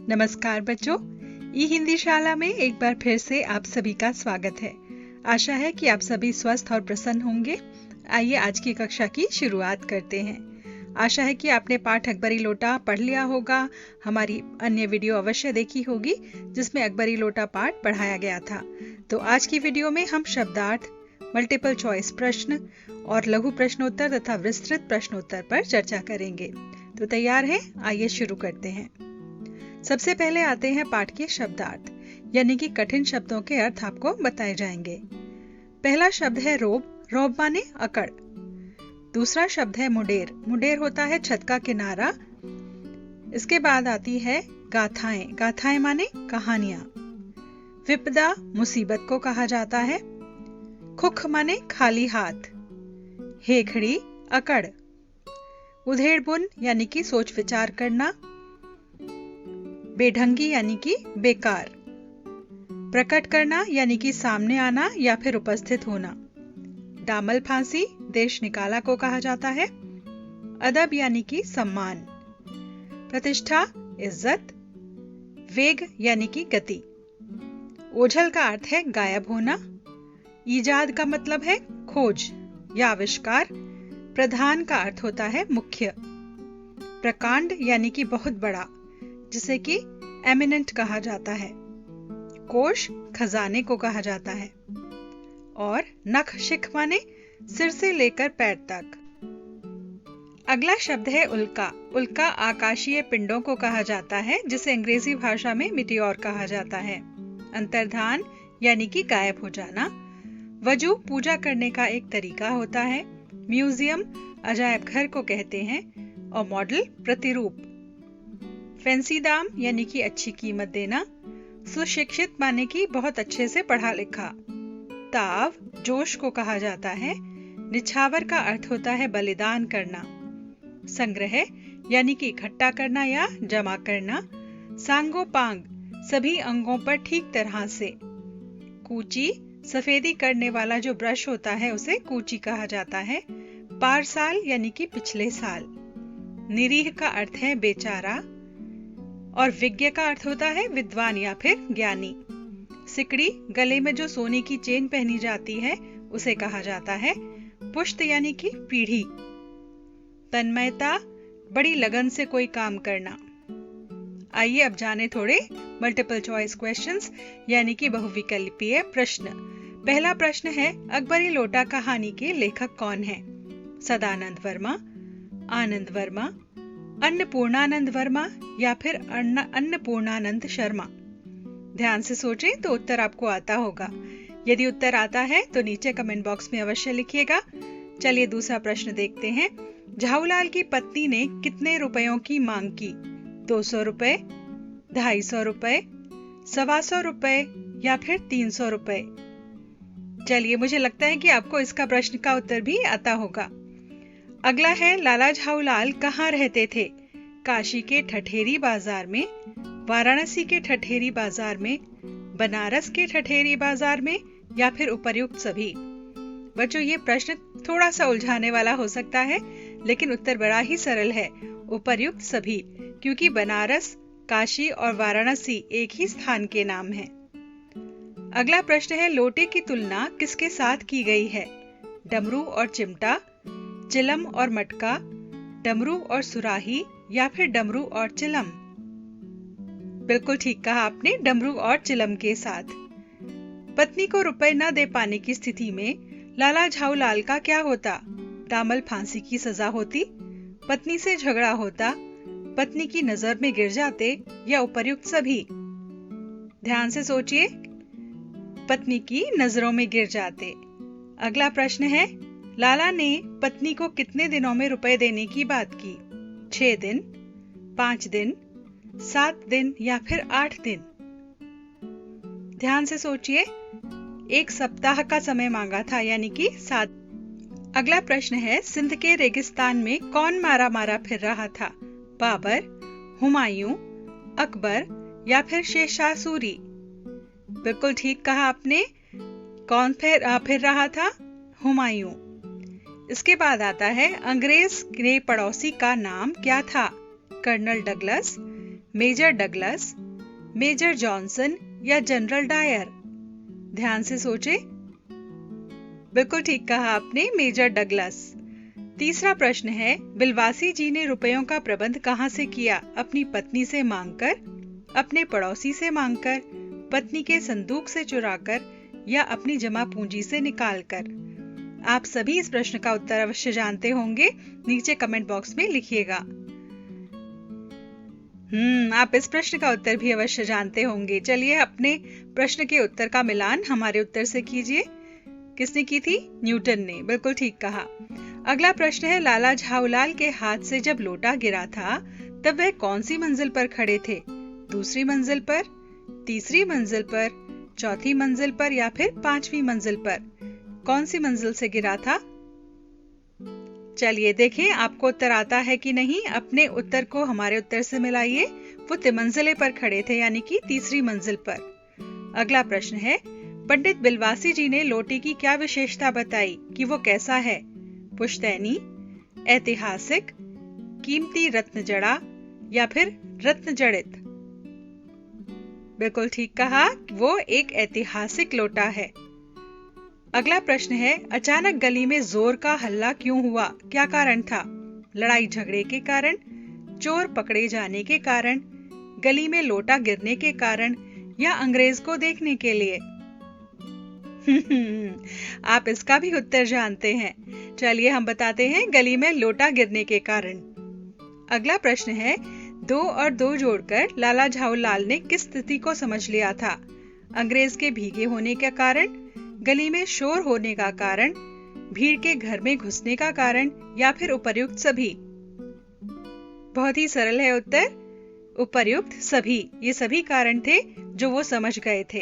नमस्कार बच्चों, ई हिंदी शाला में एक बार फिर से आप सभी का स्वागत है। आशा है कि आप सभी स्वस्थ और प्रसन्न होंगे। आइए आज की कक्षा की शुरुआत करते हैं। आशा है कि आपने पाठ अकबरी लोटा पढ़ लिया होगा। हमारी अन्य वीडियो अवश्य देखी होगी जिसमें अकबरी लोटा पाठ पढ़ाया गया था। तो आज की वीडियो में हम शब्दार्थ, मल्टीपल चॉइस प्रश्न और लघु प्रश्नोत्तर तथा विस्तृत प्रश्नोत्तर पर चर्चा करेंगे। तो तैयार हैं? आइए शुरू करते हैं। सबसे पहले आते हैं पाठ के शब्दार्थ, यानी कि कठिन शब्दों के अर्थ आपको बताए जाएंगे। पहला शब्द है रोब। रोब माने अकड़। दूसरा शब्द है मुडेर। मुडेर होता है छत का किनारा। इसके बाद आती है गाथाएं। गाथाएं माने कहानियां। विपदा मुसीबत को कहा जाता है। खुख माने खाली हाथ। हेखड़ी अकड़। उधेड़बुन यानी कि सोच विचार करना। बेढंगी यानी कि बेकार। प्रकट करना यानी कि सामने आना या फिर उपस्थित होना। डामल फांसी देश निकाला को कहा जाता है। अदब यानी कि सम्मान। प्रतिष्ठा इज्जत। वेग यानी कि गति। ओझल का अर्थ है गायब होना। ईजाद का मतलब है खोज या आविष्कार। प्रधान का अर्थ होता है मुख्य। प्रकांड यानी कि बहुत बड़ा, जिसे कि एमिनेंट कहा जाता है। कोश खजाने को कहा जाता है। और नख शिख माने सिर से लेकर पैर तक। अगला शब्द है उल्का। उल्का आकाशीय पिंडों को कहा जाता है, जिसे अंग्रेजी भाषा में मिटियोर कहा जाता है। अंतर्धान यानी कि गायब हो जाना। वजू पूजा करने का एक तरीका होता है। म्यूजियम अजायब घर को कहते हैं। और मॉडल प्रतिरूप। फैंसी दाम यानी कि अच्छी कीमत देना। सुशिक्षित माने कि बहुत अच्छे से पढ़ा लिखा। ताव जोश को कहा जाता है। निछावर का अर्थ होता है बलिदान करना। संग्रह यानी कि इकट्ठा करना या जमा करना। सांगो पांग सभी अंगों पर ठीक तरह से। कूची सफेदी करने वाला जो ब्रश होता है उसे कूची कहा जाता है। पारसाल यानी कि पिछले साल। निरीह का अर्थ है बेचारा। और विज्ञ का अर्थ होता है विद्वान या फिर ज्ञानी। सिकड़ी गले में जो सोने की चेन पहनी जाती है उसे कहा जाता है। पुष्ट यानी कि पीढ़ी। तन्मयता बड़ी लगन से कोई काम करना। आइए अब जाने थोड़े मल्टीपल चॉइस क्वेश्चंस यानी कि बहुविकल्पीय प्रश्न। पहला प्रश्न है अकबरी लोटा कहानी के लेखक कौन है? सदानंद वर्मा, आनंद वर्मा, अन्नपूर्णानंद वर्मा या फिर अन्नपूर्णानंद शर्मा। ध्यान से सोचें तो उत्तर आपको आता होगा। यदि उत्तर आता है तो नीचे कमेंट बॉक्स में अवश्य लिखिएगा। चलिए दूसरा प्रश्न देखते हैं। झाऊलाल की पत्नी ने कितने रुपयों की मांग की? 200 रुपए, 250 रुपए, 125 रुपए या फिर 300 रुपए। चलिए, मुझे लगता है कि आपको इसका प्रश्न का उत्तर भी आता होगा। अगला है लाला झाऊलाल कहाँ रहते थे? काशी के ठठेरी बाजार में, वाराणसी के ठठेरी बाजार में, बनारस के ठठेरी बाजार में या फिर उपर्युक्त सभी। बच्चों, ये प्रश्न थोड़ा सा उलझाने वाला हो सकता है, लेकिन उत्तर बड़ा ही सरल है, उपर्युक्त सभी, क्योंकि बनारस, काशी और वाराणसी एक ही स्थान के नाम हैं। अगला प्रश्न है लोटे की तुलना किसके साथ की गई है? डमरू और चिमटा, चिलम और मटका, डमरू और सुराही या फिर डमरू और चिलम। बिल्कुल ठीक कहा आपने, डमरू और चिलम के साथ। पत्नी को रुपए न दे पाने की स्थिति में लाला झाऊलाल का क्या होता? दामल फांसी की सजा होती, पत्नी से झगड़ा होता, पत्नी की नजर में गिर जाते या उपर्युक्त सभी। ध्यान से सोचिए, पत्नी की नजरों में गिर जाते। अगला प्रश्न है लाला ने पत्नी को कितने दिनों में रुपए देने की बात की? 6 दिन, 5 दिन, 7 दिन या फिर 8 दिन। ध्यान से सोचिए, 1 सप्ताह का समय मांगा था, यानी कि 7। अगला प्रश्न है सिंध के रेगिस्तान में कौन मारा मारा फिर रहा था? बाबर, हुमायूं, अकबर या फिर शेरशाह सूरी। बिल्कुल ठीक कहा आपने। कौन फिर रहा था? हुमायूं। इसके बाद आता है अंग्रेज के पड़ोसी का नाम क्या था? Colonel Douglas, major Douglas, major Johnson या जनरल डायर? ध्यान से सोचे। बिल्कुल ठीक कहा आपने, मेजर डगलस। तीसरा प्रश्न है, बिलवासी जी ने रुपयों का प्रबंध कहां से किया? अपनी पत्नी से मांगकर, अपने पड़ोसी से मांगकर, पत्नी के संदूक से चुराकर या अपनी जमा पूंजी से निकालकर? आप सभी इस प्रश्न का उत्तर अवश्य जानते होंगे, नीचे कमेंट बॉक्स में लिखिएगा। आप इस प्रश्न का उत्तर भी अवश्य जानते होंगे। चलिए अपने प्रश्न के उत्तर का मिलान हमारे उत्तर से कीजिए। किसने की थी? न्यूटन ने। बिल्कुल ठीक कहा। अगला प्रश्न है, लाला झाऊलाल के हाथ से जब लोटा गिरा था तब वह कौन सी मंजिल पर खड़े थे? दूसरी मंजिल पर, तीसरी मंजिल पर, चौथी मंजिल पर या फिर पांचवी मंजिल पर? कौन सी मंजिल से गिरा था? चलिए देखें आपको उत्तर आता है कि नहीं। अपने उत्तर को हमारे उत्तर से मिलाइए। वो तिमंजिले पर खड़े थे, यानी कि तीसरी मंजिल पर। अगला प्रश्न है, पंडित बिलवासी जी ने लोटे की क्या विशेषता बताई कि वो कैसा है? पुश्तैनी, ऐतिहासिक, कीमती रत्न जड़ा या फिर रत्न जड़ित? बिल्कुल ठीक कहा, वो एक ऐतिहासिक लोटा है। अगला प्रश्न है, अचानक गली में जोर का हल्ला क्यों हुआ? क्या कारण था? लड़ाई झगड़े के कारण, चोर पकड़े जाने के कारण, गली में लोटा गिरने के कारण या अंग्रेज को देखने के लिए? आप इसका भी उत्तर जानते हैं। चलिए हम बताते हैं, गली में लोटा गिरने के कारण। अगला प्रश्न है, 2 और 2 जोड़कर लाला झाऊलाल ने किस स्थिति को समझ लिया था? अंग्रेज के भीगे होने का कारण, गली में शोर होने का कारण, भीड़ के घर में घुसने का कारण या फिर उपर्युक्त सभी? बहुत ही सरल है उत्तर, उपर्युक्त सभी। ये सभी कारण थे जो वो समझ गए थे।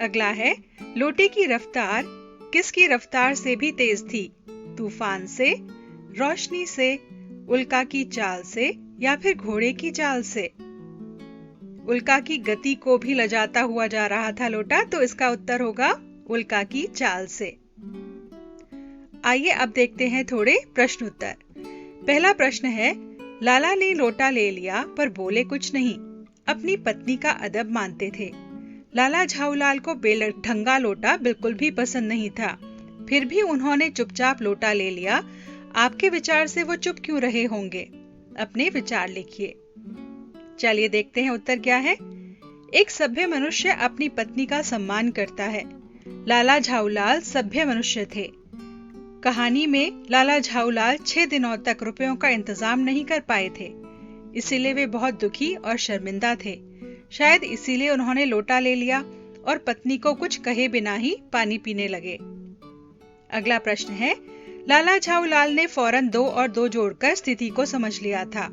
अगला है, लोटे की रफ्तार किसकी रफ्तार से भी तेज थी? तूफान से, रोशनी से, उल्का की चाल से या फिर घोड़े की चाल से? उल्का की गति को भी लजाता हुआ जा रहा था लोटा, तो इसका उत्तर होगा उल्का की चाल से। आइए अब देखते हैं थोड़े प्रश्न उत्तर। पहला प्रश्न है, लाला ने लोटा ले लिया पर बोले कुछ नहीं, अपनी पत्नी का अदब मानते थे। लाला झाऊलाल को बेढंगा लोटा बिल्कुल भी पसंद नहीं था, फिर भी उन्होंने चुपचाप लोटा ले लिया। आपके विचार से वो चुप क्यों रहे होंगे? अपने विचार लिखिए। चलिए देखते हैं उत्तर क्या है। एक सभ्य मनुष्य अपनी पत्नी का सम्मान करता है। लाला झाऊलाल सभ्य मनुष्य थे। कहानी में लाला झाऊलाल 6 दिनों तक रुपयों का इंतजाम नहीं कर पाए थे, इसीलिए वे बहुत दुखी और शर्मिंदा थे। शायद इसीलिए उन्होंने लोटा ले लिया और पत्नी को कुछ कहे बिना ही पानी पीने लगे। अगला प्रश्न है, लाला झाऊलाल ने फौरन 2 और 2 जोड़कर स्थिति को समझ लिया था।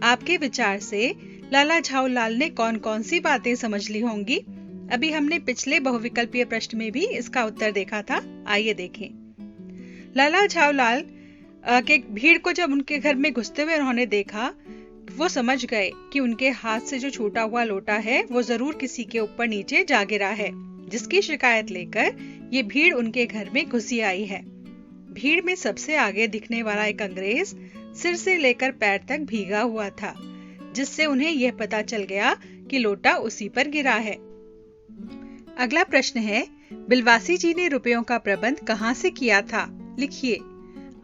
आपके विचार से लाला झाऊलाल ने कौन कौन सी बातें समझ ली होंगी? अभी हमने पिछले बहुविकल्पीय प्रश्न में भी इसका उत्तर देखा था। आइए देखें। लाला झाऊलाल के भीड़ को जब उनके घर में घुसते हुए उन्होंने देखा, वो समझ गए कि उनके हाथ से जो छूटा हुआ लोटा है वो जरूर किसी के ऊपर नीचे जा गिरा है, जिसकी शिकायत लेकर ये भीड़ उनके घर में घुसी आई है। भीड़ में सबसे आगे दिखने वाला एक अंग्रेज सिर से लेकर पैर तक भीगा हुआ था, जिससे उन्हें यह पता चल गया कि लोटा उसी पर गिरा है। अगला प्रश्न है, बिलवासी जी ने रुपयों का प्रबंध कहां से किया था? लिखिए।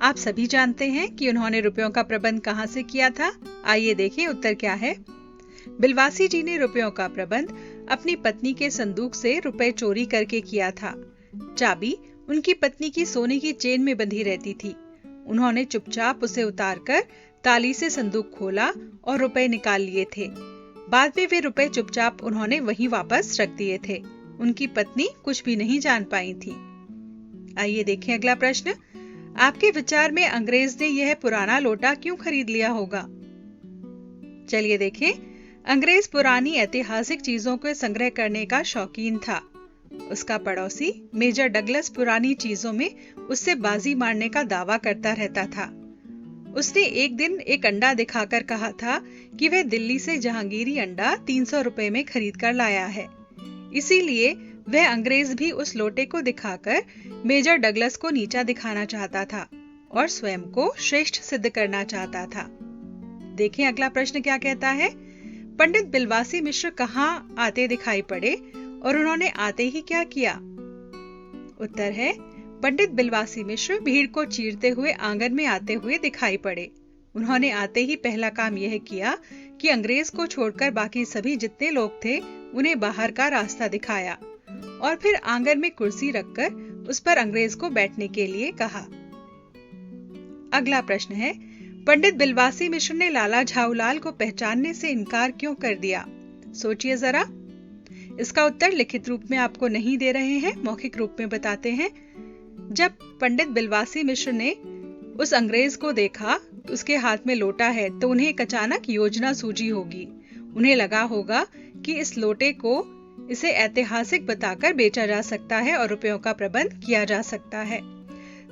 आप सभी जानते हैं कि उन्होंने रुपयों का प्रबंध कहां से किया था। आइए देखें उत्तर क्या है। बिलवासी जी ने रुपयों का प्रबंध अपनी पत्नी के संदूक से रुपए चोरी करके किया था। चाबी उनकी पत्नी की सोने की चेन में बंधी रहती थी। उन्होंने चुपचाप उसे उतारकर ताली से संदूक खोला और रुपए निकाल लिए थे। बाद में वे रुपए चुपचाप उन्होंने वहीं वापस रख दिए थे। उनकी पत्नी कुछ भी नहीं जान पाई थी। आइए देखें अगला प्रश्न। आपके विचार में अंग्रेज ने यह पुराना लोटा क्यों खरीद लिया होगा? चलिए देखें। अंग्रेज पुरानी ऐतिहासिक चीजों को संग्रह करने का शौकीन था। उसका पड़ोसी मेजर डगलस पुरानी चीजों में उससे बाजी मारने का दावा करता रहता था। उसने एक दिन एक अंडा दिखाकर कहा था कि वह दिल्ली से जहांगीरी अंडा 300 रुपए में खरीद कर लाया है। इसीलिए वह अंग्रेज भी उस लोटे को दिखाकर मेजर डगलस को नीचा दिखाना चाहता था और स्वयं को श्रेष्ठ सिद्ध करना चाहता था। देखें अगला प्रश्न क्या कहता है। पंडित बिलवासी मिश्र कहाँ आते दिखाई पड़े और उन्होंने आते ही क्या किया? उत्तर है, पंडित बिलवासी मिश्र भीड़ को चीरते हुए आंगन में आते हुए दिखाई पड़े। उन्होंने आते ही पहला काम यह किया कि अंग्रेज को छोड़कर बाकी सभी जितने लोग थे उन्हें बाहर का रास्ता दिखाया और फिर आंगन में कुर्सी रखकर उस पर अंग्रेज को बैठने के लिए कहा। अगला प्रश्न है, पंडित बिलवासी मिश्र ने लाला झाऊलाल को पहचानने से इनकार क्यों कर दिया? सोचिए जरा। इसका उत्तर लिखित रूप में आपको नहीं दे रहे हैं, मौखिक रूप में बताते हैं। जब पंडित बिलवासी मिश्र ने उस अंग्रेज को देखा, उसके हाथ में लोटा है, तो उन्हें एक अचानक योजना सूझी होगी। उन्हें लगा होगा कि इस लोटे को इसे ऐतिहासिक बताकर बेचा जा सकता है और रुपयों का प्रबंध किया जा सकता है।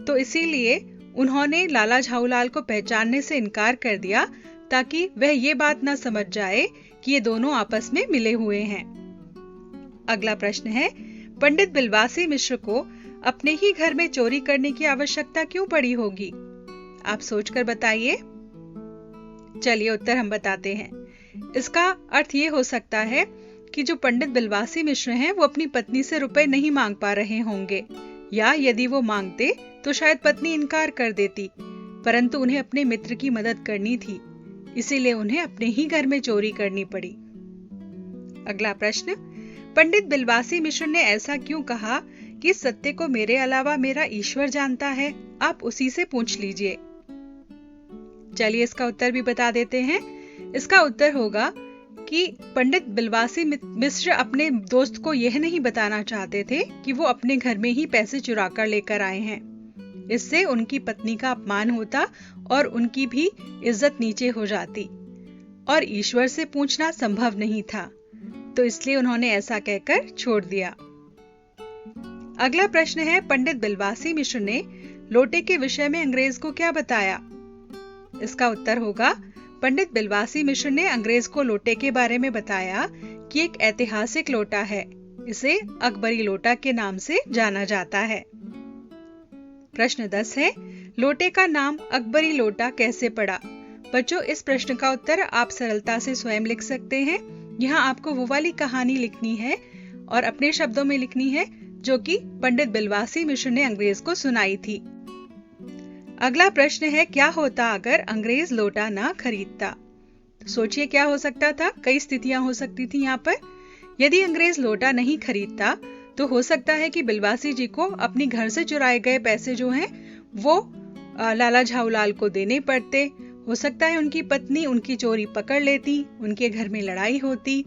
तो इसीलिए उन्होंने लाला झाऊलाल को पहचानने से इनकार कर दिया ताकि वह ये बात न समझ जाए कि ये दोनों आपस में मिले हुए हैं। अगला प्रश्न है, पंडित बिलवासी मिश्र को अपने ही घर में चोरी करने की आवश्यकता क्यों पड़ी होगी? आप सोचकर बताइए। चलिए उत्तर हम बताते हैं। इसका अर्थ ये हो सकता है कि जो पंडित बिलवासी मिश्र हैं वो अपनी पत्नी से रुपए नहीं मांग पा रहे होंगे, या यदि वो मांगते तो शायद पत्नी इनकार कर देती, परंतु उन्हें अपने मित्र की मदद करनी थी, इसीलिए उन्हें अपने ही घर में चोरी करनी पड़ी। अगला प्रश्न, पंडित बिलवासी मिश्र ने ऐसा क्यों कहा कि सत्य को मेरे अलावा मेरा ईश्वर जानता है, आप उसी से पूछ लीजिए। चलिए इसका उत्तर भी बता देते हैं। इसका उत्तर होगा कि पंडित बिलवासी मिश्र अपने दोस्त को यह नहीं बताना चाहते थे कि वो अपने घर में ही पैसे चुरा कर लेकर आए हैं। इससे उनकी पत्नी का अपमान होता और उनकी भी इज्जत नीचे हो जाती, और ईश्वर से पूछना संभव नहीं था, तो इसलिए उन्होंने ऐसा कहकर छोड़ दिया। अगला प्रश्न है, पंडित बिलवासी मिश्र ने लोटे के विषय में अंग्रेज को क्या बताया? इसका उत्तर होगा, पंडित बिलवासी मिश्र ने अंग्रेज को लोटे के बारे में बताया कि एक ऐतिहासिक लोटा है, इसे अकबरी लोटा के नाम से जाना जाता है। प्रश्न 10 है, लोटे का नाम अकबरी लोटा कैसे पड़ा? बच्चों, इस प्रश्न का उत्तर आप सरलता से स्वयं लिख सकते हैं। यहाँ आपको वो वाली कहानी लिखनी है और अपने शब्दों में लिखनी है जो कि पंडित बिलवासी मिश्र ने अंग्रेज को सुनाई थी। अगला प्रश्न है, क्या होता अगर अंग्रेज लोटा ना खरीदता? सोचिए क्या हो सकता था। कई स्थितियां हो सकती थी यहाँ पर। यदि अंग्रेज लोटा नहीं खरीदता तो हो सकता है कि बिलवासी जी को अपनी घर से चुराए गए पैसे जो हैं वो लाला झाऊलाल को देने पड़ते। हो सकता है उनकी पत्नी उनकी चोरी पकड़ लेती, उनके घर में लड़ाई होती।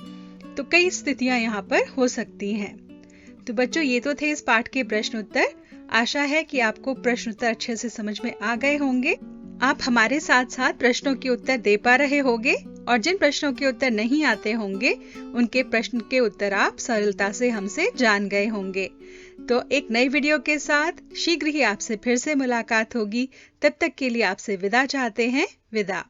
तो कई स्थितियां यहाँ पर हो सकती हैं। तो बच्चों, ये तो थे इस पाठ के प्रश्न उत्तर। आशा है कि आपको प्रश्न उत्तर अच्छे से समझ में आ गए होंगे। आप हमारे साथ साथ प्रश्नों के उत्तर दे पा रहे होंगे, और जिन प्रश्नों के उत्तर नहीं आते होंगे उनके प्रश्न के उत्तर आप सरलता से हमसे जान गए होंगे। तो एक नई वीडियो के साथ शीघ्र ही आपसे फिर से मुलाकात होगी। तब तक के लिए आपसे विदा चाहते हैं। विदा।